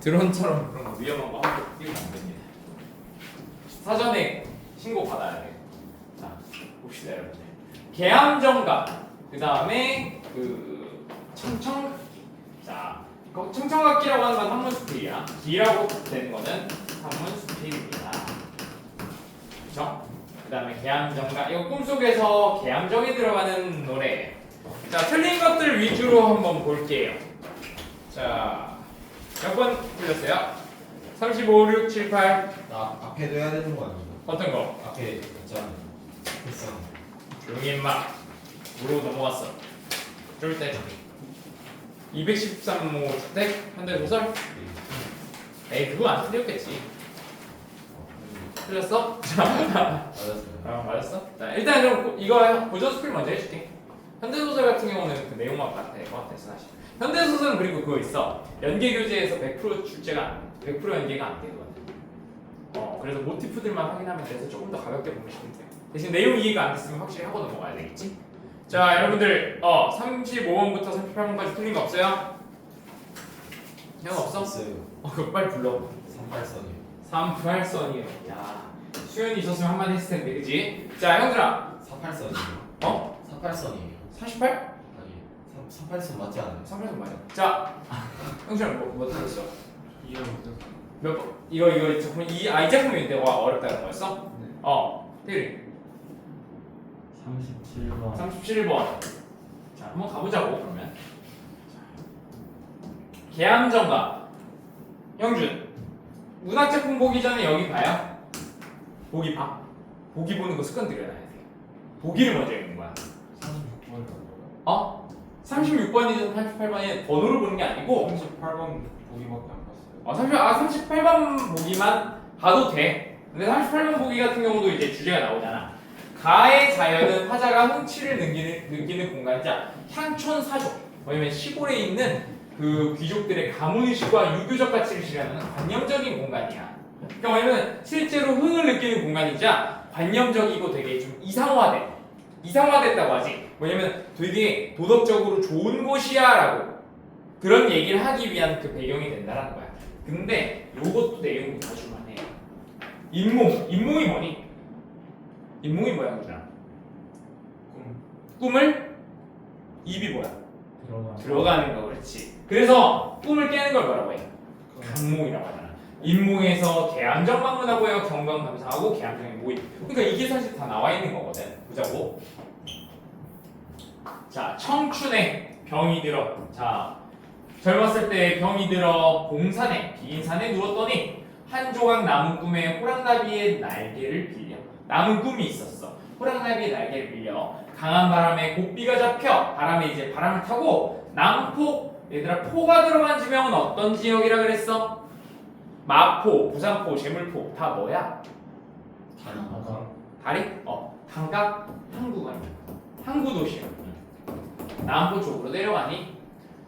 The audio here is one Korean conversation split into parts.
드론처럼 그런 거 위험한 거 함부로 띄우면 안 됩니다. 사전에 신고 받아야 돼요. 자, 봅시다 여러분들. 개함정가, 그 다음에 그 청청각기. 자, 청청각기라고 하는 건 한문 스필이야. 기라고 되는 거는 한문 스필입니다. 그렇죠? 그 다음에 개함정가. 이거 꿈속에서 개함정이 들어가는 노래. 자, 틀린 것들 위주로 한번 볼게요. 자, 몇 번 틀렸어요? 35, 6, 7, 8. 나 앞에도 해야 되는 거 아니야? 어떤 거? 앞에 있잖아. 됐어. 조용히 임마. 무로 넘어갔어. 쫄 때. 213호 주택 현대소설? 에이 그거 안 틀렸겠지. 틀렸어? 맞았어요. 맞았어? 자 일단 좀 이거 고전 스킬 먼저 해줄게. 현대소설 같은 경우는 그 내용만 같아. 사실. 현대소설은 그리고 그거 있어. 연계교재에서 100% 출제가 100% 연계가 안 되거든. 그래서 모티프들만 확인하면 돼서 조금 더 가볍게 보면 돼요. 대신 내용 이해가 안 됐으면 확실히 하고 넘어가야 되겠지? 자 여러분들 35번부터 38번까지 틀린 거 없어요? 형 없어? 있어요. 그거 빨리 불러. 38선이요. 38선이요. 야 수연이 있었으면 한마디 했을 텐데 그지? 자 형들아 48선이요. 48선이에요. 48? 아니, 38선 맞지 않아요? 38선 맞아. 자 형준아 뭐 틀렸어? 이해를 못했어. 몇 번? 이거 작품 이 작품인데 와 어렵다는 거였어? 네. 태율이 37번. 37번. 자, 한번 가보자고 그러면. 개함정가. 형준. 문학 작품 보기 전에 여기 봐요. 보기 봐. 보기 보는 거 습관 들여놔야 돼. 보기를 먼저 읽는 거야. 36번. 36번이든 38번이 번호를 보는 게 아니고 38번 보기밖에 안 봤어요. 38번 보기만 봐도 돼. 근데 38번 보기 같은 경우도 이제 주제가 나오잖아. 가의 자연은 화자가 흥취를 느끼는 공간이자 향촌사족, 왜냐면 시골에 있는 그 귀족들의 가문의식과 유교적 가치를 실현하는 관념적인 공간이야. 그러니까 왜냐면 실제로 흥을 느끼는 공간이자 관념적이고 되게 좀 이상화됐다고 하지. 왜냐면 되게 도덕적으로 좋은 곳이야라고 그런 얘기를 하기 위한 그 배경이 된다라는 거야. 근데 요것도 내용이 봐줄만해. 인몽이 뭐니? 인몽이 뭐야, 그잖아. 꿈을 입이 뭐야? 들어가는 거, 그렇지. 그래서 꿈을 깨는 걸 뭐라고 해? 강몽이라고 하잖아. 인몽에서 개함정 방문하고요, 경건 감상하고 개함정의 모임. 그러니까 이게 사실 다 나와 있는 거거든. 보자고. 자, 청춘에 병이 들어. 자, 젊었을 때 병이 들어 봉산에 빈 산에 누웠더니 한 조각 남은 꿈에 호랑나비의 날개를 빌려. 남은 꿈이 있었어. 호랑나비의 날개를 빌려 강한 바람에 곡비가 잡혀 바람에 이제 바람을 타고 남포 얘들아 포가 들어간 지명은 어떤 지역이라 그랬어? 마포, 부산포, 제물포 다 뭐야? 다리? 단각 항구 아니야. 항구 도시야. 남포 쪽으로 내려가니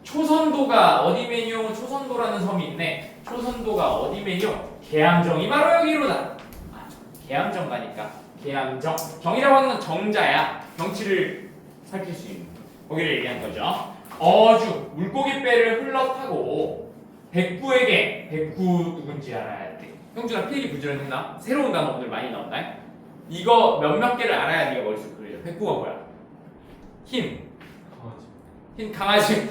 초선도가 어디 메뉴? 초선도라는 섬이 있네. 초선도가 어디 메뉴? 개함정이 바로 여기로다. 개함정 가니까 개함정. 정이라고 하는 건 정자야. 정치를 살필 수 있는 거기를 얘기한 거죠. 어주 물고기 뼈를 흘러타고 백구에게 백구 누군지 알아야 돼. 형준아 필기 부지런했나? 새로운 단어 오늘 많이 나온다. 이거 몇몇 개를 알아야 네가 머릿속에 그려져. 백구가 뭐야? 힘 강아지.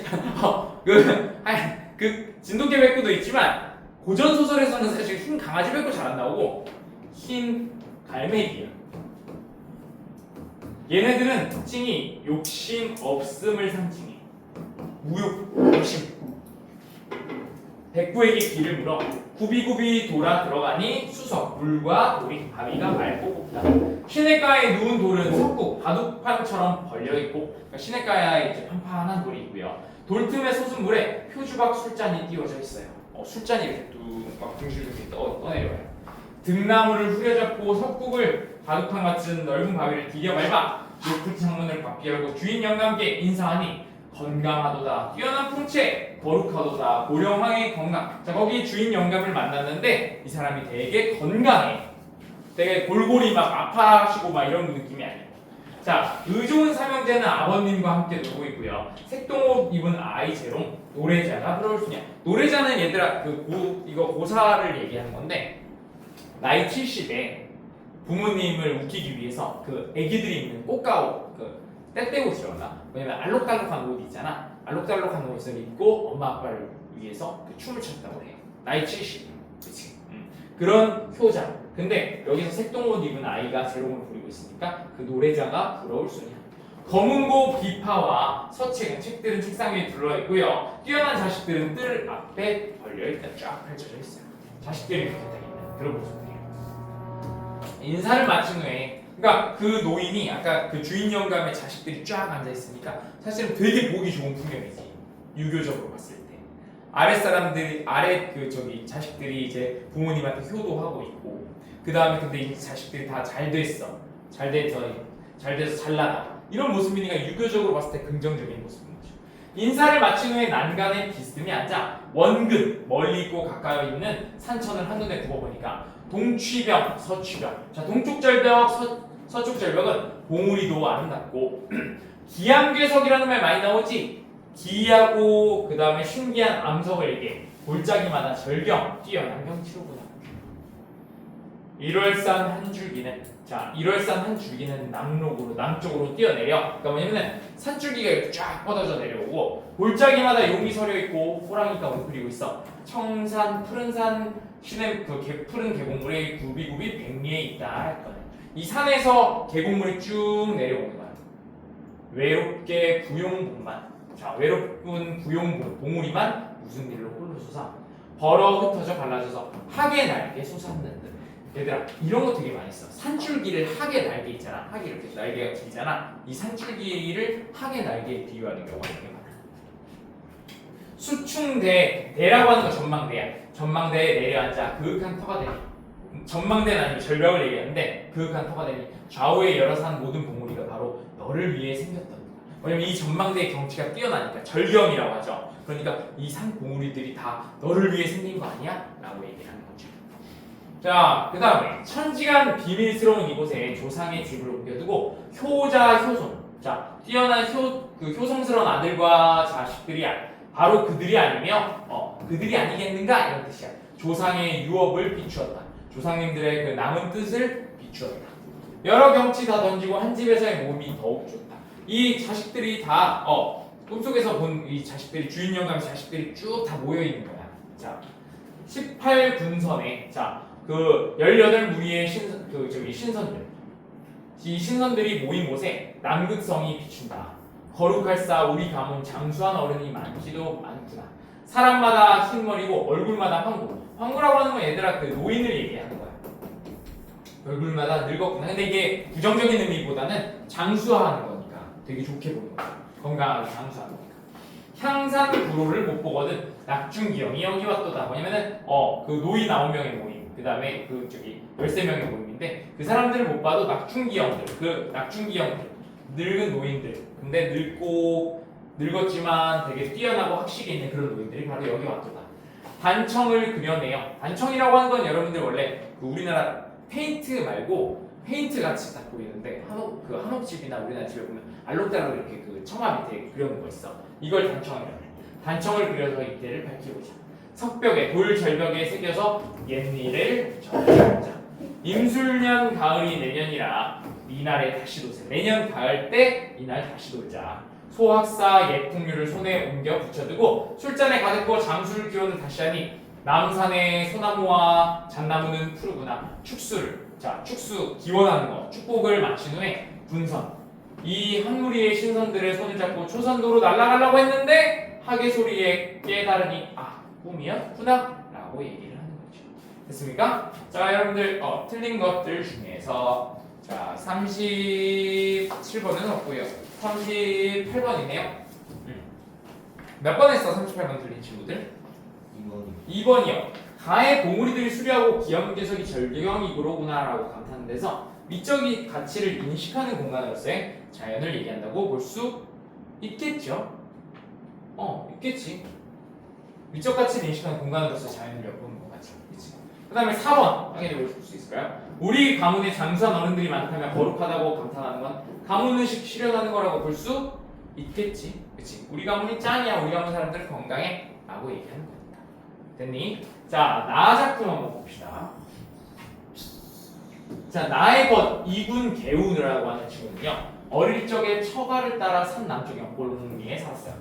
그 진돗개 백구도 있지만 고전 소설에서는 사실 흰 강아지 백구 잘 안 나오고 흰 갈매기야. 얘네들은 특징이 욕심 없음을 상징해. 무욕, 욕심. 백구에게 길을 물어 굽이굽이 돌아 들어가니 수석, 물과 돌이 바위가 맑고 곱다. 시냇가에 누운 돌은 석국, 바둑판처럼 벌려있고 그러니까 시냇가에 이제 판판한 돌이 있고요. 돌틈에 솟은 물에 표주박 술잔이 띄워져 있어요. 술잔이 이렇게 뚝막 둥실둥실 떠내려와요. 등나무를 후려잡고 석국을 바둑판 같은 넓은 바위를 디뎌 밟아 높은 창문을 바퀴 열고 주인 영감께 인사하니 건강하도다 뛰어난 풍채 거룩하도다 고령왕의 건강. 자 거기 주인 영감을 만났는데 이 사람이 되게 건강해. 되게 골골이 막 아파하시고 막 이런 느낌이 아니에요. 자, 의좋은 삼형제는 아버님과 함께 놀고 있고요. 색동옷 입은 아이 재롱 노래자가 흐르울 수냐. 노래자는 얘들아 이거 고사를 얘기하는 건데 나이 70에 부모님을 웃기기 위해서 그 애기들이 입는 꽃가옷 떼떼옷이라나 왜냐면 알록달록한 옷 있잖아. 알록달록한 옷을 입고 엄마 아빠를 위해서 그 춤을 췄다고 해요. 나이 70. 그치? 그런 효자. 근데 여기서 색동옷 입은 아이가 재롱을 부리고 있으니까 그 노래자가 부러울 수냐. 검은고 비파와 서책은 책들은 책상 위에 둘러 있고요. 뛰어난 자식들은 뜰 앞에 걸려 있다. 쫙 펼쳐져 있어요. 자식들이 이렇게 딱 있는 그런 모습이에요. 인사를 마친 후에 그러니까 그 노인이 아까 그 주인 영감의 자식들이 쫙 앉아 있으니까 사실은 되게 보기 좋은 풍경이지. 유교적으로 봤을 때. 아래 자식들이 이제 부모님한테 효도하고 있고 그 다음에 근데 이 자식들이 다 잘 돼서 잘 나가 이런 모습이니까 유교적으로 봤을 때 긍정적인 모습인 거죠. 인사를 마친 후에 난간에 비스듬히 앉아 원근 멀리 있고 가까이 있는 산천을 한눈에 굽어보니까 동취벽, 서취벽. 자, 동쪽 절벽, 서쪽 절벽은 봉우리도 아름답고 기암괴석이라는 말 많이 나오지. 기이하고 그 다음에 신기한 암석을 얘기해. 골짜기마다 절경, 뛰어난 경치로구나. 1월산 한 줄기는 남쪽으로 뛰어내려. 그러니까 뭐냐면은 산줄기가 이렇게 쫙 뻗어져 내려오고 골짜기마다 용이 서려 있고 호랑이가 웅크리고 있어. 청산, 푸른 산, 시내 푸른 계곡물에 굽이굽이 백리에 있다 할 거네. 이 산에서 계곡물이 쭉 내려오는 거야. 외롭게 부용봉만. 자, 외롭군 부용봉 봉우리만 무슨 일로 홀로 솟아 벌어 흩어져 갈라져서 학의 날개 솟았는 듯. 얘들아 이런 거 되게 많이 써. 산줄기를 학의 날개 있잖아. 학이 이렇게 날개가 길잖아. 이 산줄기를 학의 날개에 비유하는 경우가 되게 많아. 수충대라고 하는 거 전망대야. 전망대에 내려앉아 그윽한 터가 되니. 전망대는 아니고 절벽을 얘기하는데 그윽한 터가 되니 좌우에 여러 산 모든 봉우리가 바로 너를 위해 생겼다. 왜냐면 이 전망대의 경치가 뛰어나니까 절경이라고 하죠. 그러니까 이 산 봉우리들이 다 너를 위해 생긴 거 아니야? 라고 얘기를 하는 거죠. 자, 그 다음에 천지간 비밀스러운 이곳에 조상의 집을 옮겨두고 효자 효손. 자, 뛰어난 효성스러운 아들과 자식들이 바로 그들이 아니며 그들이 아니겠는가? 이런 뜻이야. 조상의 유업을 비추었다. 조상님들의 그 남은 뜻을 비추었다. 여러 경치 다 던지고 한 집에서의 몸이 더욱 좋다. 이 자식들이 다 꿈속에서 본 이 자식들이 주인 영감 자식들이 쭉 다 모여 있는 거야. 자, 18군선에 그 18무리의 신선들. 이 신선들이 모인 곳에 남극성이 비춘다. 거룩할사 우리 가문 장수한 어른이 많지도 많구나. 사람마다 흰머리고 얼굴마다 황구. 황구라고 하는 건 얘들아 그 노인을 얘기하는 거야. 얼굴마다 늙었구나. 근데 이게 부정적인 의미보다는 장수하는 거니까 되게 좋게 보는 거야. 건강하게 장수하는 거니까. 향산 구로를 못 보거든 낙중기영이 여기 왔도다. 뭐냐면은 그 노인 9명의 모임. 그 다음에 13명의 모임인데 그 사람들을 못 봐도 낙중기영들 늙은 노인들. 근데 늙었지만 되게 뛰어나고 학식이 있는 그런 노인들이 바로 여기 왔도다. 단청을 그려내요. 단청이라고 하는 건 여러분들 원래 그 우리나라 페인트 말고 페인트 같이 딱 보이는데 한옥집이나 우리나라 집에 보면 알록달록 이렇게 그 처마 밑에 그려놓은 거 있어. 이걸 단청이라고 해. 단청을 그려서 이때를 밝히고자. 석벽에 돌절벽에 새겨서 옛일을 적자. 임술년 가을이 내년이라 이날에 다시 도세. 내년 가을 때 이날 다시 돌자. 소학사 예풍류를 손에 옮겨 붙여두고 술잔에 가득고 장수를 기원을 다시 하니 남산의 소나무와 잣나무는 푸르구나. 축수를 축수 기원하는 거 축복을 마친 후에 분선 이 한 무리의 신선들의 손을 잡고 초선도로 날아가려고 했는데 하계 소리에 깨달으니 꿈이었구나 라고 얘기를 하는 거죠. 됐습니까? 자 여러분들 틀린 것들 중에서 자 37번은 없고요. 38번이네요. 몇 번 했어? 38번 틀린 친구들? 2번이요. 가의 봉우리들이 수려하고 기암괴석이 절경이구로구나 라고 감탄한 데서 미적인 가치를 인식하는 공간으로서의 자연을 얘기한다고 볼 수 있겠죠? 있겠지. 미적 가치를 인식하는 공간으로서 자연을 엿보는 것 같죠. 그치? 그 다음에 4번 확인해 볼 수 있을까요? 우리 가문에 장수한 어른들이 많다면 거룩하다고 감탄하는 건 가문의식 실현하는 거라고 볼 수 있겠지. 그치? 우리 가문이 짱이야. 우리 가문 사람들 건강해. 라고 얘기하는 겁니다. 됐니? 자, 나 작품 한번 봅시다. 자, 나의 것 이군 개운이라고 하는 친구는요. 어릴 적에 처가를 따라 산 남쪽 영골리에 살았어요.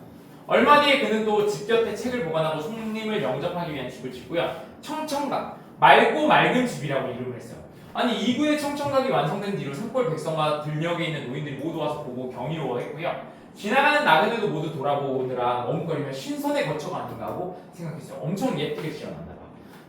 얼마 뒤에 그는 또 집 곁에 책을 보관하고 손님을 영접하기 위한 집을 짓고요. 청청각, 맑고 맑은 집이라고 이름을 했어요. 아니 이구의 청청각이 완성된 뒤로 산골 백성과 들녘에 있는 노인들이 모두 와서 보고 경이로워했고요. 지나가는 나그네도 모두 돌아보느라 머뭇거리며 신선의 거처가 아닌가 하고 생각했어요. 엄청 예쁘게 지어놨나 봐.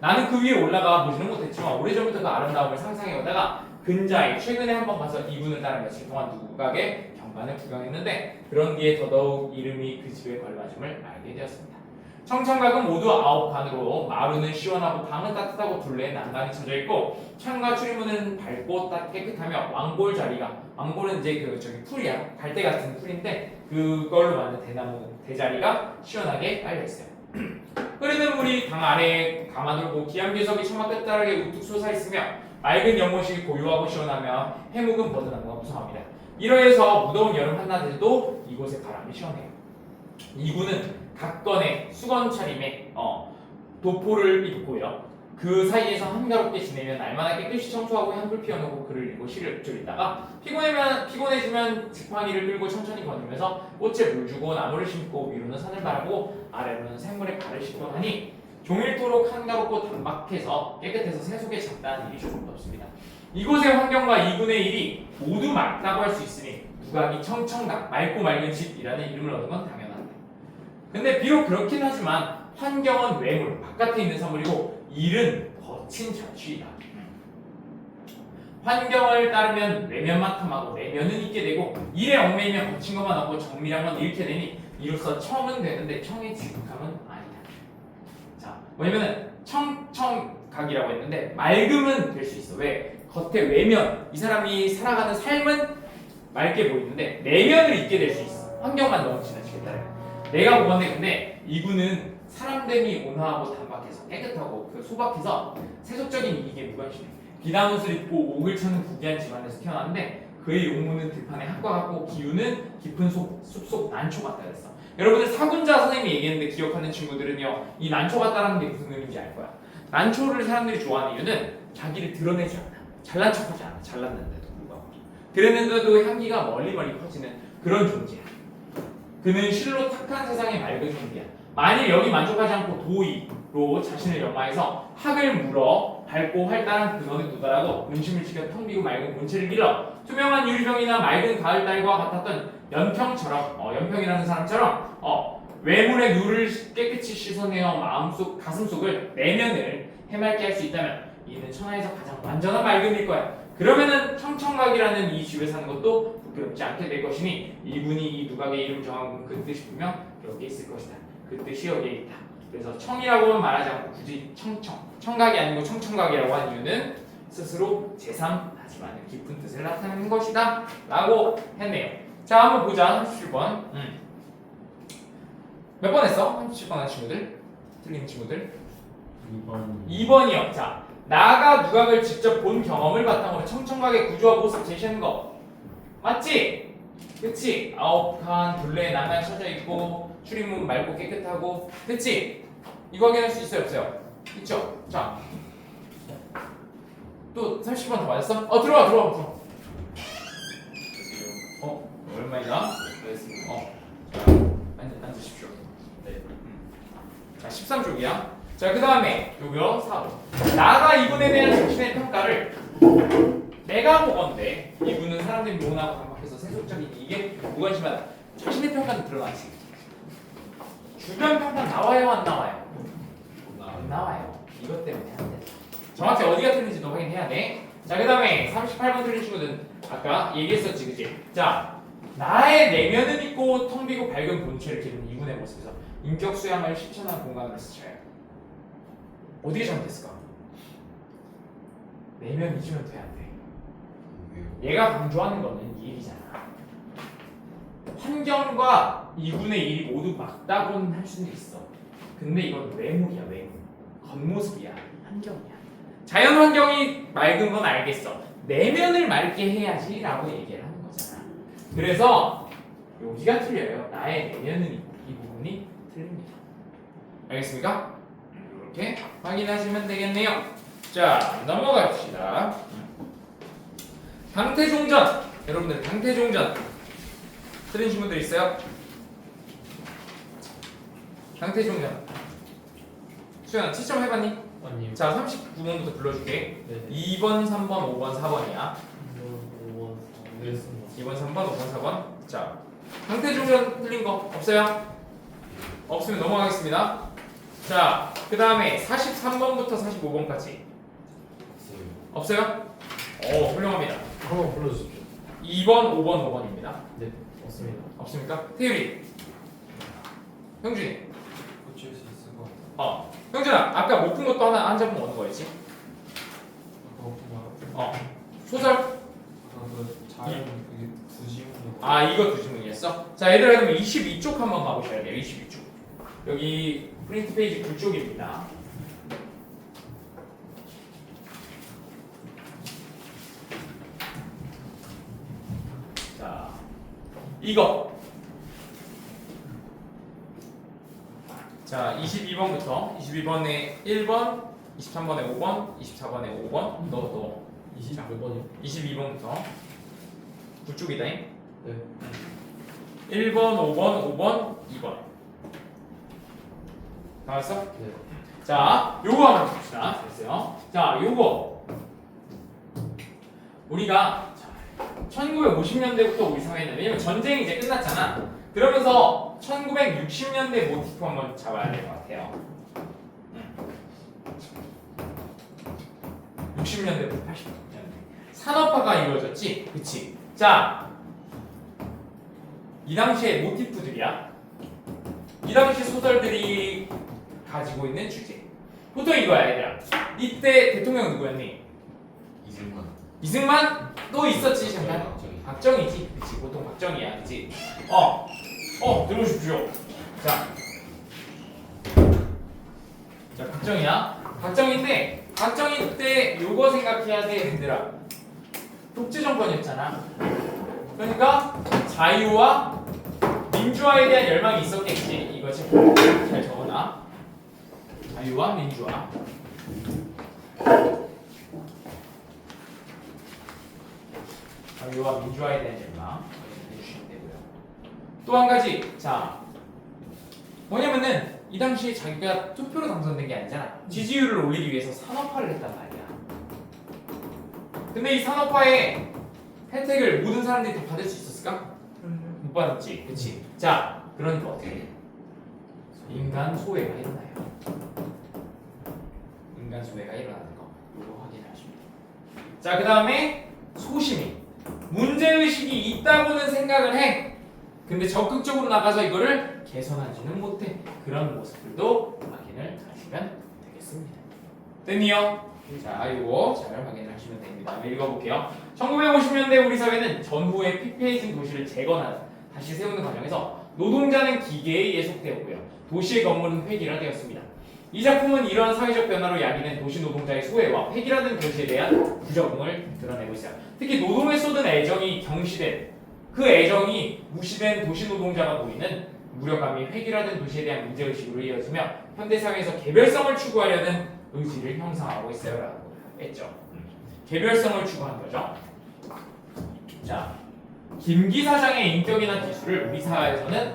나는 그 위에 올라가 보지는 못했지만 오래전부터 그 아름다움을 상상해오다가 근자에 최근에 한번 가서 이분을 따라 며칠 동안 누각의 경관을 구경했는데 그런 뒤에 더더욱 이름이 그 집에 걸맞음을 알게 되었습니다. 청청각은 모두 9칸으로 마루는 시원하고 방은 따뜻하고 둘레에 난간이 쳐져 있고 창과 출입문은 밝고 깨끗하며 왕골 자리가 왕골은 이제 저기 풀이야 갈대 같은 풀인데 그걸로 만든 대나무 대자리가 시원하게 깔려 있어요. 흐르는 물이 강 아래에 감아돌고 기암괴석이 처마 끝자락에 우뚝 솟아 있으며 맑은 연못이 고요하고 시원하며 해묵은 버드나무가 무성합니다. 이러해서 무더운 여름 한낮에도 이곳의 바람이 시원해요. 이구는 각건의 수건 차림에 도포를 입고요. 그 사이에서 한가롭게 지내면 날마다 깨끗이 청소하고 향불 피워놓고 글을 읽고 시를 읊조리다가 피곤해지면 지팡이를 끌고 천천히 거니면서 꽃에 물 주고 나무를 심고 위로는 산을 바라보고 아래로는 생물의 발을 씻곤 하니 종일토록 한가롭고 단박해서 깨끗해서 세속에 잡다한 일이 조금도 없습니다. 이곳의 환경과 이군의 일이 모두 맑다고 할 수 있으니 누각이 청청각 맑고 맑은 집이라는 이름을 얻은 건 당연합니다. 근데 비록 그렇긴 하지만 환경은 외물, 바깥에 있는 사물이고 일은 거친 자취이다. 환경을 따르면 외면만 탐하고 내면은 잊게 되고 일에 얽매이면 거친 것만 얻고 정밀한 건 잃게 되니 이로써 청은 되는데 청의 지극함은 아니다. 자, 뭐냐면은 청청각이라고 했는데 맑음은 될 수 있어. 왜? 겉에 외면, 이 사람이 살아가는 삶은 맑게 보이는데 내면을 잊게 될 수 있어. 환경만 너무 지나치게 따르면. 내가 보건데 근데 이구는 사람됨이 온화하고 단박해서 깨끗하고 소박해서 세속적인 이익에 무관심해. 비나무를 입고 옥을 찾는 부귀한 집안에서 태어났는데 그의 용모는 들판에 학과 같고 기운은 깊은 숲속 난초 같다 그랬어. 여러분들 사군자 선생님이 얘기했는데 기억하는 친구들은요 이 난초 같다라는 게 무슨 의미인지 알 거야. 난초를 사람들이 좋아하는 이유는 자기를 드러내지 않아. 잘난 척하지 않아. 잘났는데도 불구하고. 그랬는데도 향기가 멀리 퍼지는 그런 존재야. 그는 실로 탁한 세상의 맑은 존재야. 만일 여기 만족하지 않고 도의로 자신을 연마해서 학을 물어 밝고 활달한 근원에 도달하고 음식을 지켜 텅 비고 맑은 본체를 길러 투명한 유리병이나 맑은 가을달과 같았던 연평처럼 연평이라는 사람처럼 외물의 누를 깨끗이 씻어내어 마음속 가슴속을 내면을 해맑게 할 수 있다면 이는 천하에서 가장 완전한 맑음일 거야. 그러면은 청청각이라는 이 집에 사는 것도 부끄럽지 않게 될 것이니 이분이 이 누각의 이름 정한 그 뜻이 분명 여기에 있을 것이다. 그 뜻이 여기에 있다. 그래서 청이라고는 말하지 않고 굳이 청각이 아니고 청청각이라고 한 이유는 스스로 제3하지 않은 깊은 뜻을 나타내는 것이다 라고 했네요. 자 한번 보자. 37번 몇 번 했어? 37번 한 친구들? 틀린 친구들? 2번이요. 자 나가 누각을 직접 본 경험을 바탕으로 청청각의 구조와 모습 제시하는 거 맞지? 그치? 9칸 둘레에 난간 쳐져 있고 출입문 맑고 깨끗하고 그치? 이거 확인할 수 있어요 없어요? 있죠? 자 또 30번 더 맞았어? 들어와 오랜만이다. 자 앉으십시오. 네. 자 13쪽이야. 자 그 다음에 요거 4번 나가 이분에 대한 자신의 평가를 내가 보건데 이분은 사람들이 모나고 단박해서 세속적인 이게 무관심하다. 자신의 평가는 드러나지. 주변 평가 나와요 안 나와요? 안 나와요. 이것 때문에 안 돼. 정확히 어디가 틀린지도 확인해야 돼. 자 그 다음에 38번 틀린 친구는 아까 얘기했었지 그치? 자 나의 내면은 있고 텅 비고 밝은 본체를 기르는 이분의 모습에서 인격 수양을 실천한 공간으로 스쳐요. 어디가 잘못됐을까? 내면 잊으면 돼 안 돼? 얘가 강조하는 거는 이 일이잖아. 환경과 이분의 일이 모두 맞다고는 할 수는 있어. 근데 이건 외물이야 외물. 겉모습이야 환경이야. 자연 환경이 맑은 건 알겠어. 내면을 맑게 해야지라고 얘기를 하는 거잖아. 그래서 여기가 틀려요. 나의 내면은 이 부분이 틀립니다. 알겠습니까? 이렇게 확인하시면 되겠네요. 자, 넘어갑시다. 강태종전. 여러분들 강태종전 들으신 분들 있어요? 강태종전. 수현 채점 해봤니? 아니요. 자, 39번부터 불러줄게. 네. 2번, 3번, 5번, 4번이야. 5번. 네. 2번, 3번, 5번, 4번. 자, 강태종전 틀린 거 없어요? 없으면 넘어가겠습니다. 자, 그 다음에 43번부터 45번까지 없어요? 오, 훌륭합니다. 한번 불러주십시오. 2번, 5번, 5번입니다. 네. 없습니다. 없습니까? 태율이, 형준이. 고칠 수 있을 것 같아요. 형준아, 아까 못 푼 것도 하나 한 잡으면 어느 거였지? 그거 소설? 그 자연 그게 두 지문으로. 아, 이거 두 지문이었어? 자, 얘들아, 그러면 22쪽 한번 가보셔야 돼요. 22쪽. 여기 프린트 페이지 9쪽입니다. 자, 이거. 자, 22번부터 22번에 1번, 23번에 5번, 24번에 5번, 너 20몇 번이요? 22번부터 9쪽이다. 네. 1번, 5번, 5번, 2번. 나왔어? 네. 자, 요거 한번 봅시다. 됐어요. 자, 요거. 우리가 1950년대부터 우리 사회는, 왜냐면 전쟁이 이제 끝났잖아. 그러면서 1960년대 모티프 한번 잡아야 될 것 같아요. 60년대부터 80년대. 산업화가 이루어졌지? 그치? 자, 이 당시의 모티프들이야. 이 당시 소설들이 가지고 있는 주제. 보통 이거야, 얘들아. 이때 대통령 누구였니? 이승만. 이승만? 또 있었지, 잠깐. 박정희. 박정희지. 그치, 보통 박정희야, 그치? 들어오십시오. 자, 박정희야. 박정희인데, 박정희 때 요거 생각해야 돼, 얘들아. 독재 정권이었잖아. 그러니까 자유와 민주화에 대한 열망이 있었겠지. 이거 지금 잘 적어놔. 자유와 민주화. 자유와 민주화에 대한 열망 해주시면 되고요. 또 한 가지, 자, 뭐냐면은 이 당시에 자기가 투표로 당선된 게 아니잖아. 지지율을 올리기 위해서 산업화를 했단 말이야. 근데 이 산업화의 혜택을 모든 사람들이 다 받을 수 있었을까? 못 받았지, 그치? 자, 그러니까 어떻게 돼? 인간 소외가 일어나요. 인간 소외가 일어나는 거, 이거 확인하십니다. 자, 그 다음에 소시민. 문제의식이 있다고는 생각을 해. 근데 적극적으로 나가서 이거를 개선하지는 못해. 그런 모습들도 확인을 하시면 되겠습니다. 됐니요? 자, 이거 잘 확인을 하시면 됩니다. 한번 읽어볼게요. 1950년대 우리 사회는 전후에 피폐해진 도시를 재건하는, 다시 세우는 과정에서 노동자는 기계에 예속되었고요. 도시의 건물은 획일화되었습니다. 이 작품은 이러한 사회적 변화로 야기된 도시 노동자의 소외와 획일화된 도시에 대한 부적응을 드러내고 있어요. 특히 노동에 쏟은 애정이 경시된, 그 애정이 무시된 도시 노동자가 보이는 무력감이 획일화된 도시에 대한 문제의식으로 이어지며 현대사회에서 개별성을 추구하려는 의지를 형성하고 있어요 라고 했죠. 개별성을 추구한 거죠. 자, 김기 사장의 인격이나 기술을 우리 사회에서는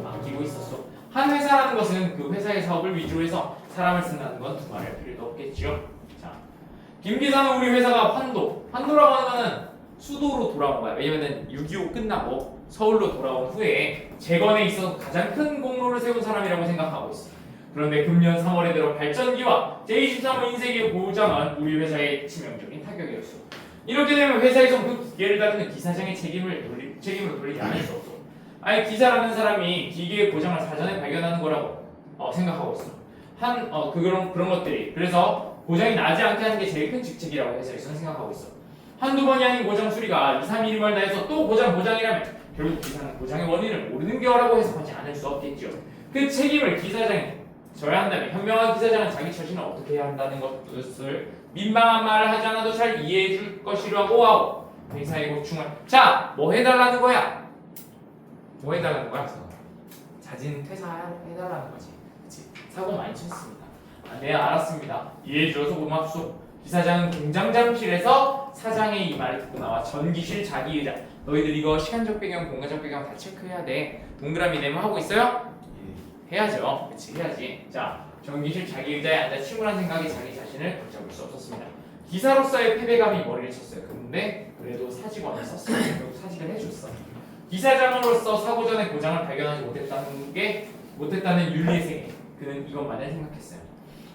맡기고 있었어. 한 회사라는 것은 그 회사의 사업을 위주로 해서 사람을 쓴다는 건 두말할 필요도 없겠죠. 자, 김 기사는 우리 회사가 환도라고 하면은 수도로 돌아온 거야. 왜냐면은 6.25 끝나고 서울로 돌아온 후에 재건에 있어서 가장 큰 공로를 세운 사람이라고 생각하고 있어. 그런데 금년 3월에 들어 발전기와 제23호 인쇄기의 보장은 우리 회사의 치명적인 타격이었어. 이렇게 되면 회사에서 그 기계를 다루는 기사장의 책임으로 돌리지 않을 수 없어. 아니, 기사라는 사람이 기계의 고장을 사전에 발견하는 거라고 생각하고 있어. 그런 것들이. 그래서 고장이 나지 않게 하는 게 제일 큰 직책이라고 회사에서는 생각하고 있어. 한두 번이 아닌 고장 수리가 2, 3일이면 다해서 또 고장이라면 결국 기사는 고장의 원인을 모르는 거라고 해석하지 않을 수 없겠죠. 그 책임을 기사장이 져야 한다면 현명한 기사장은 자기 처신을 어떻게 해야 한다는 것을 민망한 말을 하지 않아도 잘 이해해 줄 것이라고 하고 회사의 고충을 자, 뭐 해달라는 거야? 뭐 해달라는 거야? 자진 퇴사해달라는 거지. 그치? 사고 많이 쳤습니다. 아, 네, 알았습니다. 이해해 줘서 고맙소. 기사장은 공장장실에서 사장의 이 말을 듣고 나와 전기실 자기 의자. 너희들 이거 시간적 배경, 공간적 배경 다 체크해야 돼. 동그라미 네모 하고 있어요? 해야죠. 그치, 해야지. 자, 전기실 자기 의자에 앉아 침울한 생각이 자기 자신을 붙잡을 수 없었습니다. 기사로서의 패배감이 머리를 쳤어요. 근데 그래도 사직원을 썼어요. 결국 사직을 해줬어. 기사장으로서 사고 전에 고장을 발견하지 못했다는 윤리의 세계. 그는 이것만을 생각했어요.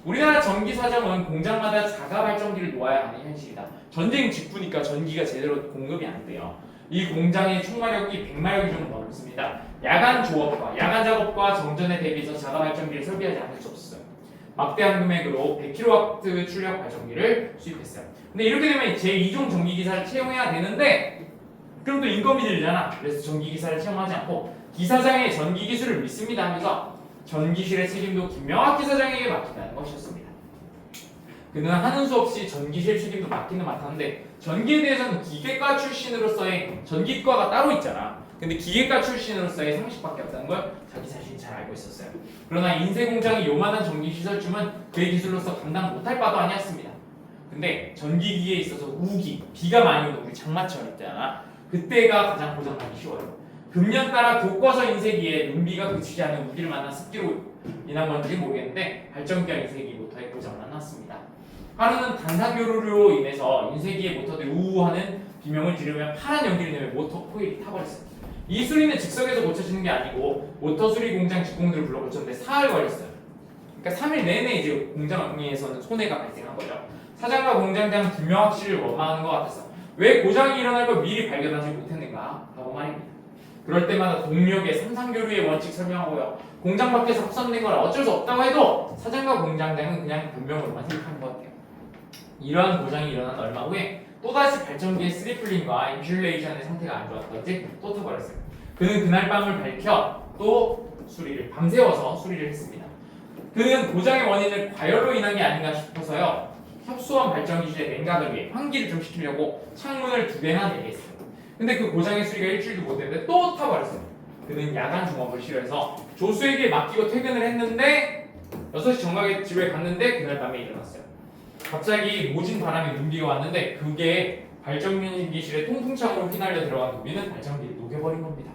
우리나라 전기 사정은 공장마다 자가 발전기를 놓아야 하는 현실이다. 전쟁 직후니까 전기가 제대로 공급이 안 돼요. 이 공장의 총마력이 100마력이 좀 넘습니다. 야간 조업과 야간 작업과 정전에 대비해서 자가 발전기를 설비하지 않을 수 없었어요. 막대한 금액으로 100kW 출력 발전기를 수입했어요. 근데 이렇게 되면 제2종 전기기사를 채용해야 되는데 그럼 또 인건비 들잖아. 그래서 전기기사를 채용하지 않고 기사장의 전기기술을 믿습니다 하면서 전기실의 책임도 김명학 기사장에게 맡긴다는 것이었습니다. 그는 하는 수 없이 전기실 책임도 맡기는 맡았는데 전기에 대해서는 기계과 출신으로서의 전기과가 따로 있잖아. 근데 기계과 출신으로서의 상식밖에 없다는 걸 자기 자신이 잘 알고 있었어요. 그러나 인쇄공장이 요만한 전기시설쯤은 그의 기술로서 감당 못할 바도 아니었습니다. 근데 전기기계에 있어서 우기, 비가 많이 오는 우리 장마철 있잖아. 그때가 가장 고장나기 쉬워요. 금년 따라 교과서 인쇄기에 눈비가 그치지 않은 우기를 만나 습기로 인한 건지 모르겠는데 발전기와 인쇄기 모터에 고장만 났습니다. 하루는 단산교류로 인해서 인쇄기의 모터들이 우우하는 비명을 지르며 파란 연기를 내며 모터 코일이 타버렸어요. 이 수리는 즉석에서 고쳐지는 게 아니고 모터 수리 공장 직공들을 불러 고쳤는데 사흘 걸렸어요. 그러니까 3일 내내 이제 공장에서는 손해가 발생한 거죠. 사장과 공장장 김명학 씨를 원망하는 것 같아서 왜 고장이 일어날 걸 미리 발견하지 못했는가 하고 말입니다. 그럴 때마다 동료에게 삼상교류의 원칙 설명하고요. 공장 밖에서 확산된 걸 어쩔 수 없다고 해도 사장과 공장장은 그냥 변명으로만 생각하는 것 같아요. 이러한 고장이 일어난 얼마 후에 또다시 발전기의 스리플링과 인슐레이션의 상태가 안 좋았던지 또 타버렸어요. 그는 그날 밤을 밝혀 또 밤새워서 수리를 했습니다. 그는 고장의 원인을 과열로 인한 게 아닌가 싶어서요. 협소한 발전기실의 냉각을 위해 환기를 좀 시키려고 창문을 2개나 내게 했어요. 근데 그 고장의 수리가 일주일도 못했는데 또 타버렸어요. 그는 야간 종업을 싫어해서 조수에게 맡기고 퇴근을 했는데 6시 정각에 집에 갔는데 그날 밤에 일어났어요. 갑자기 모진 바람에 눈비가 왔는데 그게 발전기실에 통풍창으로 휘날려 들어간 눈비는 발전기를 녹여버린 겁니다.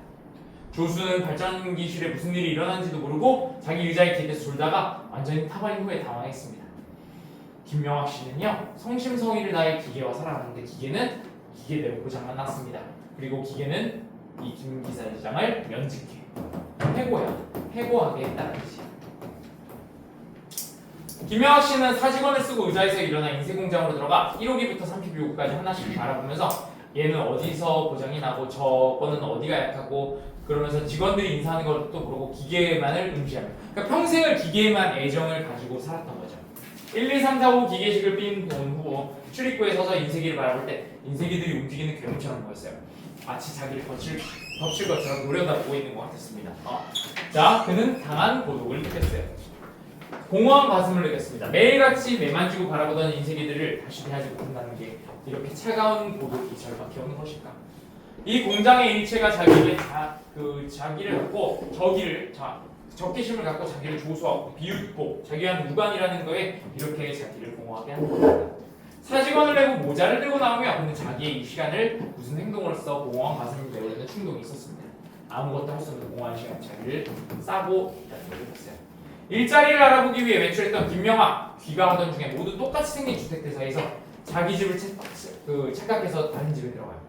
조수는 발전기실에 무슨 일이 일어난지도 모르고 자기 의자에 기대서 졸다가 완전히 타버린 후에 당황했습니다. 김명학 씨는요, 성심성의를 다해 기계와 살아났는데 기계는 기계대로 고장만 났습니다. 그리고 기계는 이 김 기사장을 면직해 해고하게 했다는 뜻이에요. 김명학 씨는 사직원을 쓰고 의자에서 일어나 인쇄공장으로 들어가 1호기부터 32호기까지 하나씩 바라보면서 얘는 어디서 고장이 나고 저거는 어디가 약하고 그러면서 직원들이 인사하는 것도 모르고 기계만을 응시하며 그러니까 평생을 기계에만 애정을 가지고 살았던 거죠. 1, 2, 3, 4, 5 기계식을 핀 후 출입구에 서서 인쇄기를 바라볼 때 인쇄기들이 움직이는 괴물처럼 보였어요. 마치 자기를 덮칠 것처럼 노려다보고 있는 것 같았습니다. 자, 그는 강한 고독을 느꼈어요. 공허한 가슴을 느꼈습니다. 매일같이 매만지고 바라보던 인쇄기들을 다시 대하지 못한다는 게 이렇게 차가운 고독이 절박해 오는 것일까? 이 공장의 일체가 자기를 갖고 적개심을 갖고 자기를 조소하고 비웃고 자기와는 무관이라는 거에 이렇게 자기를 공허하게 하는 겁니다. 사직원을 내고 모자를 들고 나오며 그는 자기의 이 시간을 무슨 행동으로써 공허한 가슴을 메우려는 충동이 있었습니다. 아무것도 할 수 없는 공허한 시간 자기를 싸고 있다는 걸 느꼈어요. 일자리를 알아보기 위해 외출했던 김명학 귀가하던 중에 모두 똑같이 생긴 주택대사에서 자기 집을 착각해서 다른 집에 들어가요.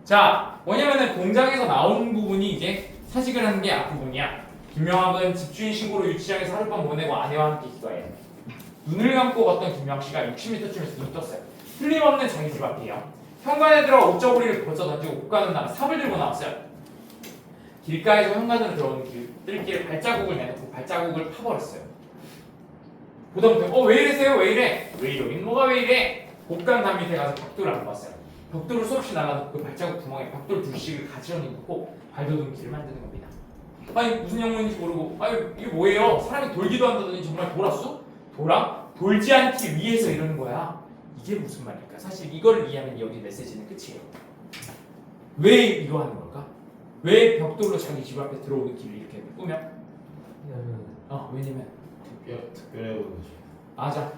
자, 뭐냐면은 공장에서 나온 부분이 이제 사직을 하는 게 앞부분이야. 김명학은 집주인 신고로 유치장에서 하룻밤 보내고 아내와 함께 기도해요. 눈을 감고 걷던 김명학 씨가 60m쯤에서 눈이 떴어요. 틀림없는 자기 집 앞이에요. 현관에 들어가 옷저고리를 벗어 던지고 옷가는 나가 삽을 들고 나왔어요. 길가에서 현관으로 들어오는 뜰길에 발자국을 내놓고 발자국을 파버렸어요. 보다부터 왜 이러세요? 왜 이래? 왜 이러긴 뭐가 왜 이래? 곡간단 밑에 가서 벽돌을 안 봤어요. 벽돌을 수없이 나가서 그 발자국 구멍에 벽돌 둘씩을 같이 얹고 발돋움길을 만드는 겁니다. 아니 무슨 영문인지 모르고 아니 이게 뭐예요? 사람이 돌기도 한다더니 정말 돌았어? 돌아? 돌지 않기 위해서 이러는 거야. 이게 무슨 말일까? 사실 이걸 이해하면 여기 메시지는 끝이에요. 왜 이거 하는 걸까? 왜 벽돌로 자기 집 앞에 들어오는 길을 이렇게 꾸며? 왜냐면 특별해 보이죠. 맞아.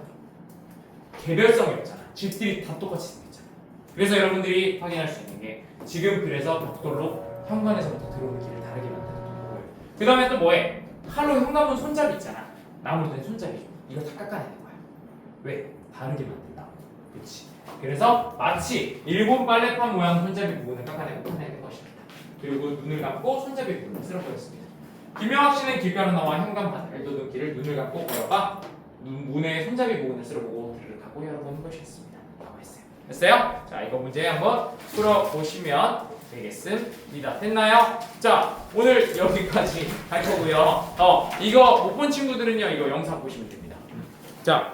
개별성이 없잖아. 집들이 다 똑같이 생겼잖아. 그래서 여러분들이 확인할 수 있는 게 지금 그래서 벽돌로 현관에서부터 들어오는 길을 다르게 만드는 거고요. 그 다음에 또 뭐해? 칼로 현관문 손잡이 있잖아. 나무로 된 손잡이죠. 이거 다 깎아내는 거야. 왜? 다르게 만든다. 그렇지. 그래서 마치 일본 빨래판 모양 손잡이 부분을 깎아내고 꺼내는 것입니다. 그리고 눈을 감고 손잡이 부분을 쓸어버렸습니다. 김명학 씨는 길가로 나와 현관판을 돋은 길을 눈을 감고 걸어가 문의 손잡이 부분을 쓸어보고 드르륵 하고 열어보는 것이었습니다. 라고 했어요. 됐어요? 자, 이거 문제 한번 풀어보시면 되겠습니다. 됐나요? 자, 오늘 여기까지 할 거고요. 이거 못 본 친구들은요, 이거 영상 보시면 됩니다. 자,